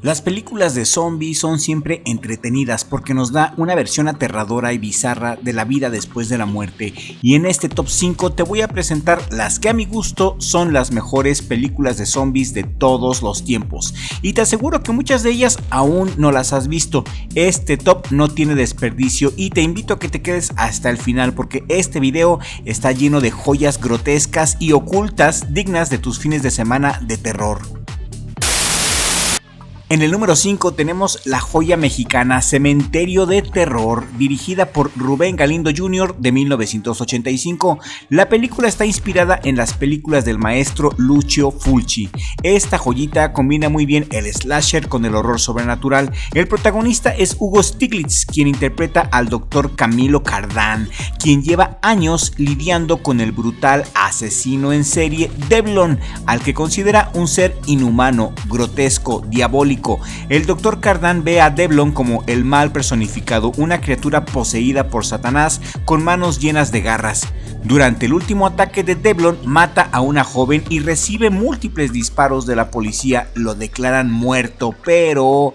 Las películas de zombies son siempre entretenidas porque nos da una versión aterradora y bizarra de la vida después de la muerte, y en este top 5 te voy a presentar las que a mi gusto son las mejores películas de zombies de todos los tiempos, y te aseguro que muchas de ellas aún no las has visto. Este top no tiene desperdicio y te invito a que te quedes hasta el final porque este video está lleno de joyas grotescas y ocultas dignas de tus fines de semana de terror. En el número 5 tenemos la joya mexicana Cementerio de Terror, dirigida por Rubén Galindo Jr. de 1985. La película está inspirada en las películas del maestro Lucio Fulci. Esta joyita combina muy bien el slasher con el horror sobrenatural. El protagonista es Hugo Stiglitz, quien interpreta al Dr. Camilo Cardán, quien lleva años lidiando con el brutal asesino en serie Devlon, al que considera un ser inhumano, grotesco, diabólico. El Dr. Cardán ve a Devlon como el mal personificado, una criatura poseída por Satanás con manos llenas de garras. Durante el último ataque de Devlon mata a una joven y recibe múltiples disparos de la policía, lo declaran muerto, pero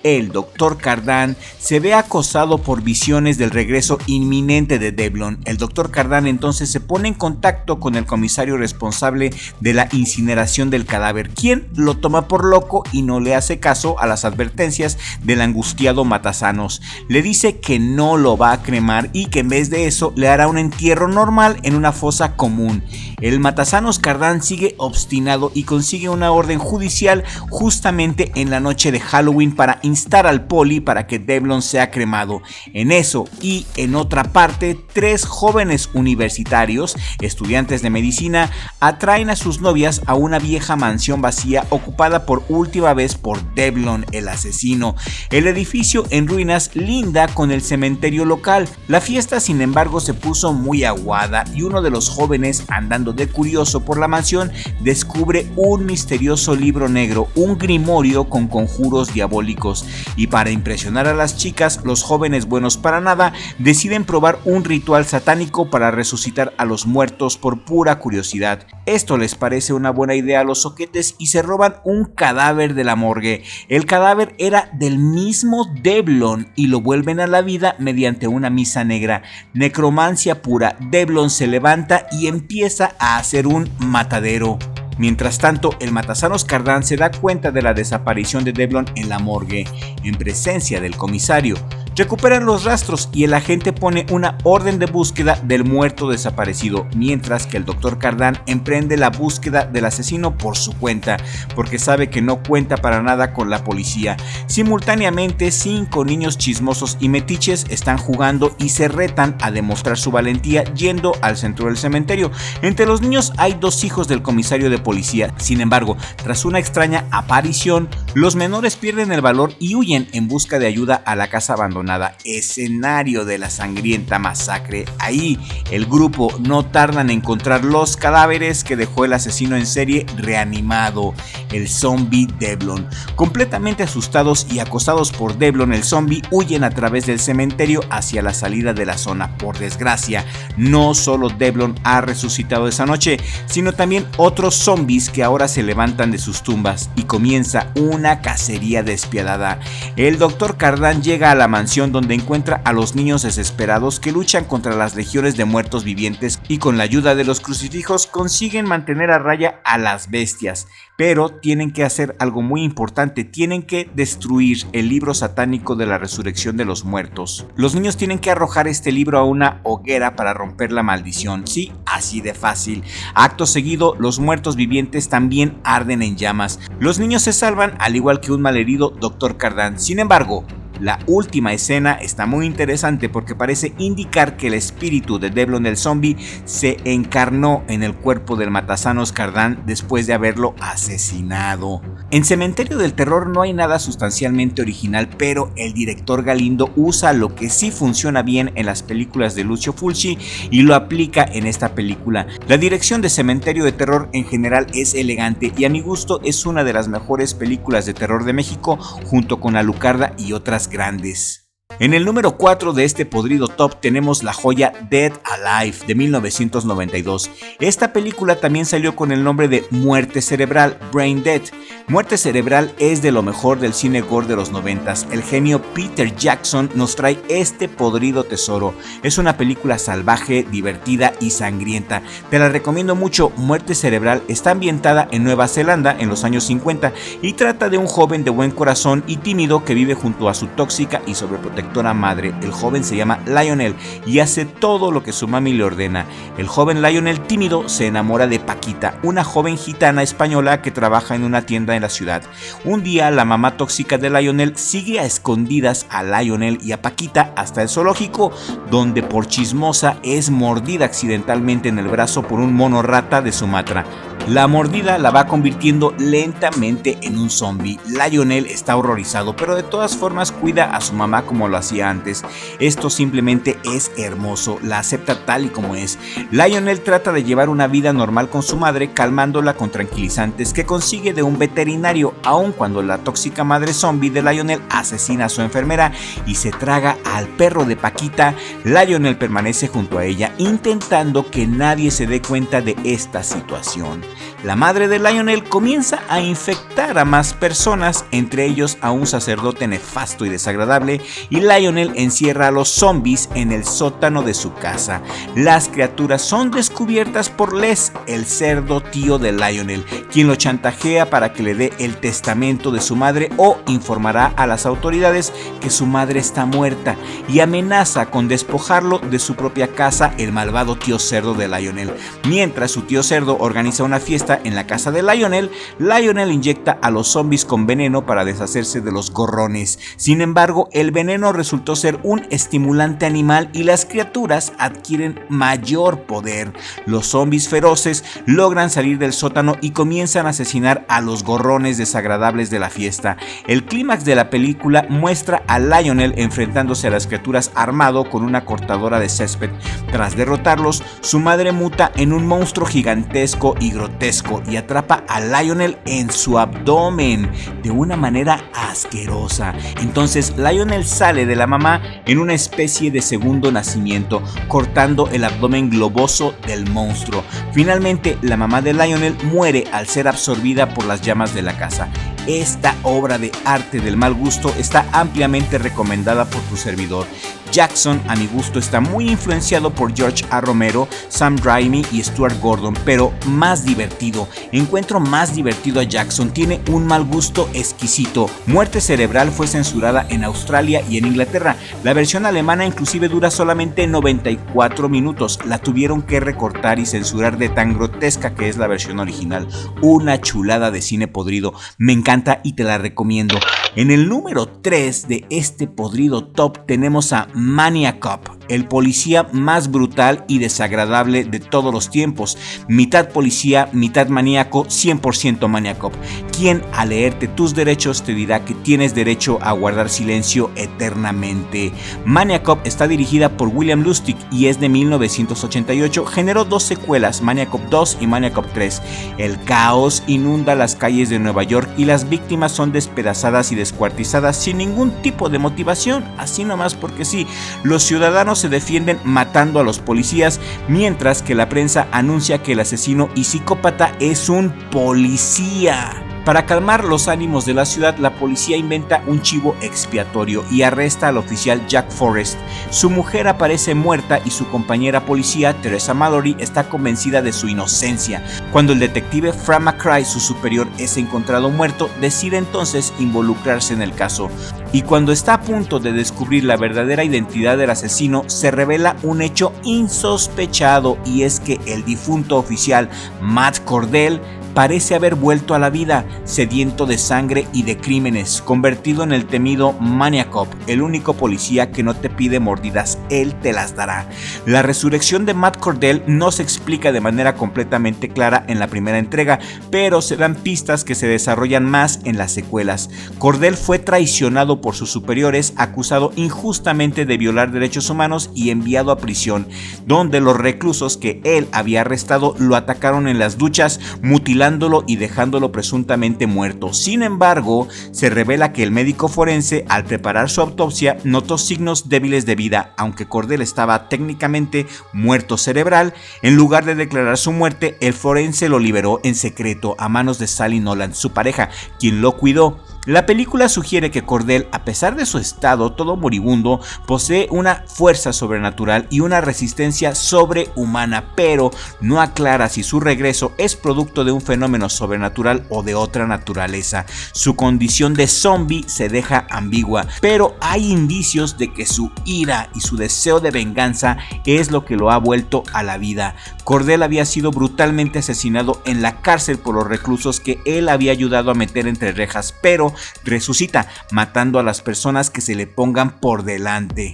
el Dr. Cardán se ve acosado por visiones del regreso inminente de Devlon. El Dr. Cardán entonces se pone en contacto con el comisario responsable de la incineración del cadáver, quien lo toma por loco y no le hace caso a las advertencias del angustiado matasanos. Le dice que no lo va a cremar y que en vez de eso le hará un entierro normal en una fosa común. El matasanos Cardán sigue obstinado y consigue una orden judicial justamente en la noche de Halloween para instar al poli para que Devlon sea cremado. En eso y en otra parte, 3 jóvenes universitarios, estudiantes de medicina, atraen a sus novias a una vieja mansión vacía ocupada por última vez por Devlon, el asesino. El edificio en ruinas linda con el cementerio local. La fiesta, sin embargo, se puso muy aguada y uno de los jóvenes, andando de curioso por la mansión, descubre un misterioso libro negro, un grimorio con conjuros diabólicos. Y para impresionar a las chicas, los jóvenes buenos para nada deciden probar un ritual satánico para resucitar a los muertos por pura curiosidad. Esto les parece una buena idea a los soquetes y se roban un cadáver de la morgue. El cadáver era del mismo Devlon y lo vuelven a la vida mediante una misa negra. Necromancia pura. Devlon se levanta y empieza a hacer un matadero. Mientras tanto, el matasanos Cardán se da cuenta de la desaparición de Devlon en la morgue, en presencia del comisario. Recuperan los rastros y el agente pone una orden de búsqueda del muerto desaparecido, mientras que el Dr. Cardán emprende la búsqueda del asesino por su cuenta, porque sabe que no cuenta para nada con la policía. Simultáneamente, 5 niños chismosos y metiches están jugando y se retan a demostrar su valentía yendo al centro del cementerio. Entre los niños hay 2 hijos del comisario de policía. Sin embargo, tras una extraña aparición, los menores pierden el valor y huyen en busca de ayuda a la casa abandonada, escenario de la sangrienta masacre. Ahí el grupo no tarda en encontrar los cadáveres que dejó el asesino en serie reanimado, el zombie Devlon. Completamente asustados y acosados por Devlon, el zombie huyen a través del cementerio hacia la salida de la zona. Por desgracia, no solo Devlon ha resucitado esa noche, sino también otros zombies que ahora se levantan de sus tumbas y comienza una cacería despiadada. El Dr. Cardán llega a la mansión donde encuentra a los niños desesperados que luchan contra las legiones de muertos vivientes y con la ayuda de los crucifijos consiguen mantener a raya a las bestias. Pero tienen que hacer algo muy importante, tienen que destruir el libro satánico de la resurrección de los muertos. Los niños tienen que arrojar este libro a una hoguera para romper la maldición, sí, así de fácil. Acto seguido, los muertos vivientes también arden en llamas. Los niños se salvan al igual que un malherido Dr. Cardán. Sin embargo, la última escena está muy interesante porque parece indicar que el espíritu de Devlon el zombie se encarnó en el cuerpo del matasanos Cardán después de haberlo asesinado. En Cementerio del Terror no hay nada sustancialmente original, pero el director Galindo usa lo que sí funciona bien en las películas de Lucio Fulci y lo aplica en esta película. La dirección de Cementerio de Terror en general es elegante y a mi gusto es una de las mejores películas de terror de México junto con Alucarda y otras grandes. En el número 4 de este podrido top tenemos la joya Dead Alive de 1992. Esta película también salió con el nombre de Muerte Cerebral, Brain Dead. Muerte Cerebral es de lo mejor del cine gore de los 90s. El genio Peter Jackson nos trae este podrido tesoro. Es una película salvaje, divertida y sangrienta. Te la recomiendo mucho. Muerte Cerebral está ambientada en Nueva Zelanda en los años 50 y trata de un joven de buen corazón y tímido que vive junto a su tóxica y sobreprotectora madre. El joven se llama Lionel y hace todo lo que su mami le ordena. El joven Lionel tímido se enamora de Paquita, una joven gitana española que trabaja en una tienda en la ciudad. Un día la mamá tóxica de Lionel sigue a escondidas a Lionel y a Paquita hasta el zoológico, donde por chismosa es mordida accidentalmente en el brazo por un mono rata de Sumatra. La mordida la va convirtiendo lentamente en un zombie. Lionel está horrorizado, pero de todas formas cuida a su mamá como lo hacía antes. Esto simplemente es hermoso, la acepta tal y como es. Lionel trata de llevar una vida normal con su madre, calmándola con tranquilizantes que consigue de un veterinario, aun cuando la tóxica madre zombie de Lionel asesina a su enfermera y se traga al perro de Paquita. Lionel permanece junto a ella, intentando que nadie se dé cuenta de esta situación. La madre de Lionel comienza a infectar a más personas, entre ellos a un sacerdote nefasto y desagradable, y Lionel encierra a los zombies en el sótano de su casa. Las criaturas son descubiertas por Les, el cerdo tío de Lionel, quien lo chantajea para que le dé el testamento de su madre o informará a las autoridades que su madre está muerta, y amenaza con despojarlo de su propia casa el malvado tío cerdo de Lionel. Mientras su tío cerdo organiza una fiesta en la casa de Lionel, Lionel inyecta a los zombies con veneno para deshacerse de los gorrones. Sin embargo, el veneno resultó ser un estimulante animal y las criaturas adquieren mayor poder. Los zombies feroces logran salir del sótano y comienzan a asesinar a los gorrones desagradables de la fiesta. El clímax de la película muestra a Lionel enfrentándose a las criaturas armado con una cortadora de césped. Tras derrotarlos, su madre muta en un monstruo gigantesco y grotesco y atrapa a Lionel en su abdomen de una manera asquerosa. Entonces Lionel sale de la mamá en una especie de segundo nacimiento, cortando el abdomen globoso del monstruo. Finalmente, la mamá de Lionel muere al ser absorbida por las llamas de la casa. Esta obra de arte del mal gusto está ampliamente recomendada por tu servidor. Jackson, a mi gusto, está muy influenciado por George A. Romero, Sam Raimi y Stuart Gordon, pero más divertido. Encuentro más divertido a Jackson, tiene un mal gusto exquisito. Muerte Cerebral fue censurada en Australia y en Inglaterra. La versión alemana inclusive dura solamente 94 minutos. La tuvieron que recortar y censurar de tan grotesca que es la versión original. Una chulada de cine podrido. Me encanta y te la recomiendo. En el número 3 de este podrido top tenemos a Maniac Cop, el policía más brutal y desagradable de todos los tiempos. Mitad policía, mitad maníaco, 100% Maniac Cop, quien al leerte tus derechos te dirá que tienes derecho a guardar silencio eternamente. Maniac Cop está dirigida por William Lustig y es de 1988. Generó 2 secuelas, Maniac Cop 2 y Maniac Cop 3. El caos inunda las calles de Nueva York y las víctimas son despedazadas y descuartizadas sin ningún tipo de motivación, así nomás porque sí. Los ciudadanos se defienden matando a los policías, mientras que la prensa anuncia que el asesino y psicópata es un policía. Para calmar los ánimos de la ciudad, la policía inventa un chivo expiatorio y arresta al oficial Jack Forrest. Su mujer aparece muerta y su compañera policía, Teresa Mallory, está convencida de su inocencia. Cuando el detective Frank McCrae, su superior, es encontrado muerto, decide entonces involucrarse en el caso. Y cuando está a punto de descubrir la verdadera identidad del asesino, se revela un hecho insospechado, y es que el difunto oficial Matt Cordell parece haber vuelto a la vida, sediento de sangre y de crímenes, convertido en el temido Maniac Cop, el único policía que no te pide mordidas, él te las dará. La resurrección de Matt Cordell no se explica de manera completamente clara en la primera entrega, pero se dan pistas que se desarrollan más en las secuelas. Cordell fue traicionado por sus superiores, acusado injustamente de violar derechos humanos y enviado a prisión, donde los reclusos que él había arrestado lo atacaron en las duchas, mutilaron estrangulándolo y dejándolo presuntamente muerto. Sin embargo, se revela que el médico forense, al preparar su autopsia, notó signos débiles de vida. Aunque Cordell estaba técnicamente muerto cerebral, en lugar de declarar su muerte, el forense lo liberó en secreto a manos de Sally Noland, su pareja, quien lo cuidó. La película sugiere que Cordell, a pesar de su estado todo moribundo, posee una fuerza sobrenatural y una resistencia sobrehumana, pero no aclara si su regreso es producto de un fenómeno sobrenatural o de otra naturaleza. Su condición de zombie se deja ambigua, pero hay indicios de que su ira y su deseo de venganza es lo que lo ha vuelto a la vida. Cordell había sido brutalmente asesinado en la cárcel por los reclusos que él había ayudado a meter entre rejas, pero resucita matando a las personas que se le pongan por delante.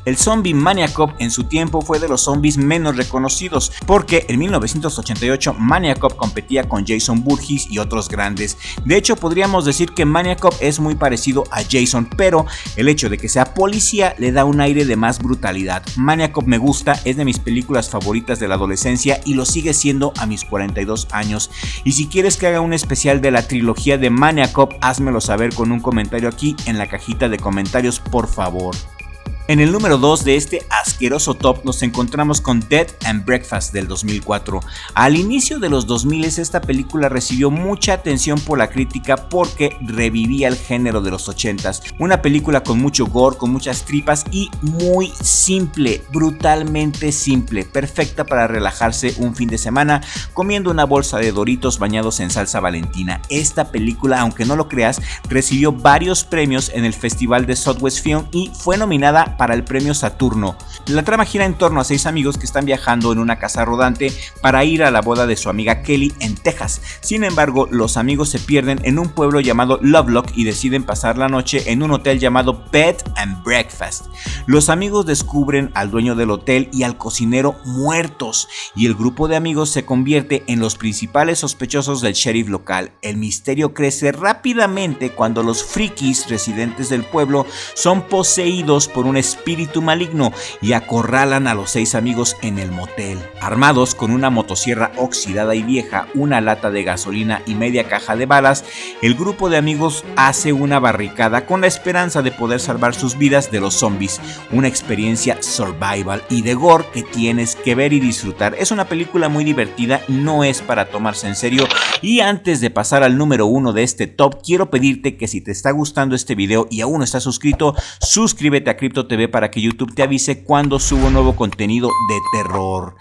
El zombie Maniac Cop en su tiempo fue de los zombies menos reconocidos, porque en 1988 Maniac Cop competía con Jason Voorhees y otros grandes. De hecho, podríamos decir que Maniac Cop es muy parecido a Jason, pero el hecho de que sea policía le da un aire de más brutalidad. Maniac Cop me gusta, es de mis películas favoritas de la adolescencia y lo sigue siendo a mis 42 años. Y si quieres que haga un especial de la trilogía de Maniac Cop, házmelo saber con un comentario aquí en la cajita de comentarios, por favor. En el número 2 de este asqueroso top nos encontramos con Bed and Breakfast del 2004. Al inicio de los 2000 esta película recibió mucha atención por la crítica porque revivía el género de los 80s. Una película con mucho gore, con muchas tripas y muy simple, brutalmente simple, perfecta para relajarse un fin de semana comiendo una bolsa de Doritos bañados en salsa Valentina. Esta película, aunque no lo creas, recibió varios premios en el Festival de Southwest Film y fue nominada para el premio Saturno. La trama gira en torno a 6 amigos que están viajando en una casa rodante para ir a la boda de su amiga Kelly en Texas. Sin embargo, los amigos se pierden en un pueblo llamado Lovelock y deciden pasar la noche en un hotel llamado Bed and Breakfast. Los amigos descubren al dueño del hotel y al cocinero muertos, y el grupo de amigos se convierte en los principales sospechosos del sheriff local. El misterio crece rápidamente cuando los frikis residentes del pueblo son poseídos por un espíritu maligno y acorralan a los 6 amigos en el motel. Armados con una motosierra oxidada y vieja, una lata de gasolina y media caja de balas, el grupo de amigos hace una barricada con la esperanza de poder salvar sus vidas de los zombies. Una experiencia survival y de gore que tienes que ver y disfrutar. Es una película muy divertida, no es para tomarse en serio. Y antes de pasar al número 1 de este top, quiero pedirte que si te está gustando este video y aún no estás suscrito, suscríbete a Crypto TV para que YouTube te avise cuando subo nuevo contenido de terror.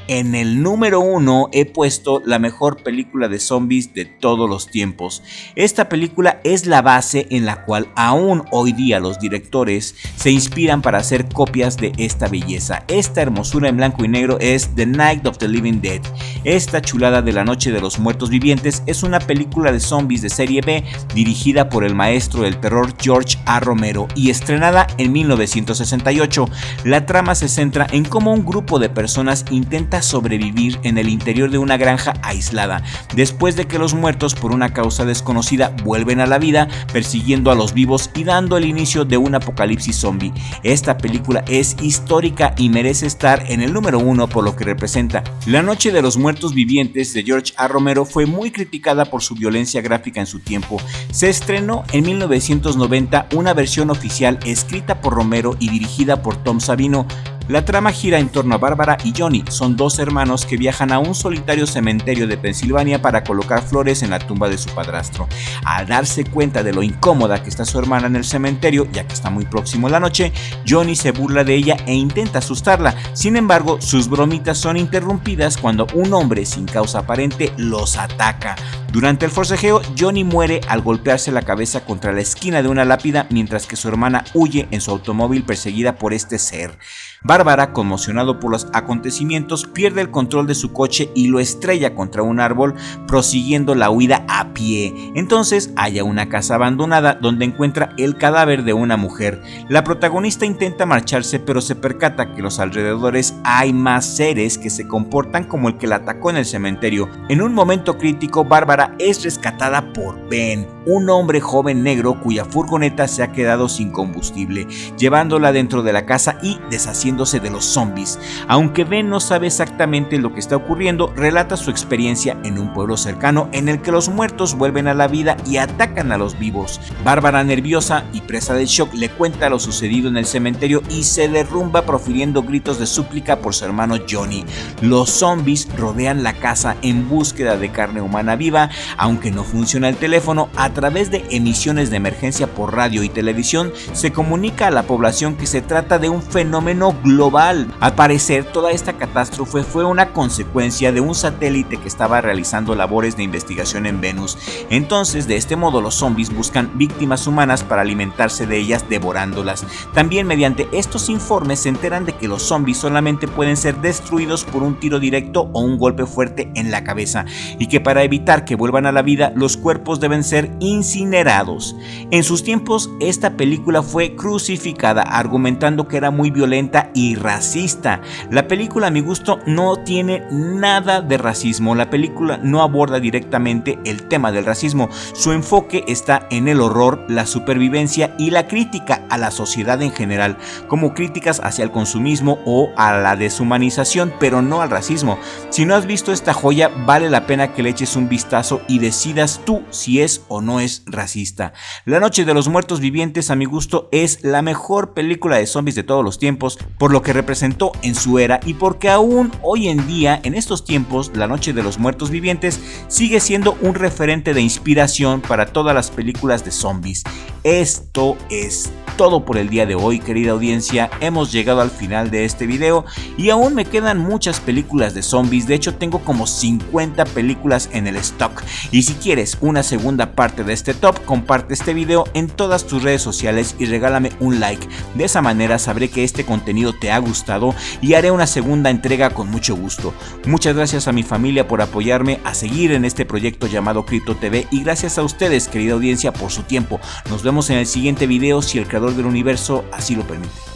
En el número 1 he puesto la mejor película de zombies de todos los tiempos. Esta película es la base en la cual aún hoy día los directores se inspiran para hacer copias de esta belleza. Esta hermosura en blanco y negro es The Night of the Living Dead. Esta chulada de la noche de los muertos vivientes es una película de zombies de serie B dirigida por el maestro del terror George A. Romero y estrenada en 1968. La trama se centra en cómo un grupo de personas intenta sobrevivir en el interior de una granja aislada, después de que los muertos por una causa desconocida vuelven a la vida, persiguiendo a los vivos y dando el inicio de un apocalipsis zombie. Esta película es histórica y merece estar en el número 1 por lo que representa. La Noche de los Muertos Vivientes de George A. Romero fue muy criticada por su violencia gráfica en su tiempo. Se estrenó en 1990 una versión oficial escrita por Romero y dirigida por Tom Savino. La trama gira en torno a Bárbara y Johnny, son 2 hermanos que viajan a un solitario cementerio de Pensilvania para colocar flores en la tumba de su padrastro. Al darse cuenta de lo incómoda que está su hermana en el cementerio, ya que está muy próximo la noche, Johnny se burla de ella e intenta asustarla. Sin embargo, sus bromitas son interrumpidas cuando un hombre sin causa aparente los ataca. Durante el forcejeo, Johnny muere al golpearse la cabeza contra la esquina de una lápida, mientras que su hermana huye en su automóvil perseguida por este ser. Bárbara, conmocionado por los acontecimientos, pierde el control de su coche y lo estrella contra un árbol, prosiguiendo la huida a pie. Entonces halla una casa abandonada donde encuentra el cadáver de una mujer. La protagonista intenta marcharse, pero se percata que en los alrededores hay más seres que se comportan como el que la atacó en el cementerio. En un momento crítico, Bárbara es rescatada por Ben, un hombre joven negro cuya furgoneta se ha quedado sin combustible, llevándola dentro de la casa y deshaciendo despidiéndose de los zombies. Aunque Ben no sabe exactamente lo que está ocurriendo, relata su experiencia en un pueblo cercano en el que los muertos vuelven a la vida y atacan a los vivos. Bárbara, nerviosa y presa del shock, le cuenta lo sucedido en el cementerio y se derrumba profiriendo gritos de súplica por su hermano Johnny. Los zombies rodean la casa en búsqueda de carne humana viva. Aunque no funciona el teléfono, a través de emisiones de emergencia por radio y televisión se comunica a la población que se trata de un fenómeno global. Al parecer, toda esta catástrofe fue una consecuencia de un satélite que estaba realizando labores de investigación en Venus. Entonces, de este modo, los zombies buscan víctimas humanas para alimentarse de ellas, devorándolas. También mediante estos informes se enteran de que los zombies solamente pueden ser destruidos por un tiro directo o un golpe fuerte en la cabeza, y que para evitar que vuelvan a la vida, los cuerpos deben ser incinerados. En sus tiempos, esta película fue crucificada, argumentando que era muy violenta y racista. La película, a mi gusto, no tiene nada de racismo. La película no aborda directamente el tema del racismo. Su enfoque está en el horror, la supervivencia y la crítica a la sociedad en general, como críticas hacia el consumismo o a la deshumanización, pero no al racismo. Si no has visto esta joya, vale la pena que le eches un vistazo y decidas tú si es o no es racista. La Noche de los Muertos Vivientes, a mi gusto, es la mejor película de zombies de todos los tiempos, por lo que representó en su era y porque aún hoy en día, en estos tiempos, La Noche de los Muertos Vivientes sigue siendo un referente de inspiración para todas las películas de zombies. Esto es todo por el día de hoy, querida audiencia. Hemos llegado al final de este video y aún me quedan muchas películas de zombies. De hecho, tengo como 50 películas en el stock, y si quieres una segunda parte de este top, comparte este video en todas tus redes sociales y regálame un like. De esa manera sabré que este contenido te ha gustado y haré una segunda entrega con mucho gusto. Muchas gracias a mi familia por apoyarme a seguir en este proyecto llamado Crypto TV, y gracias a ustedes, querida audiencia, por su tiempo. Nos vemos en el siguiente video si el creador del universo así lo permite.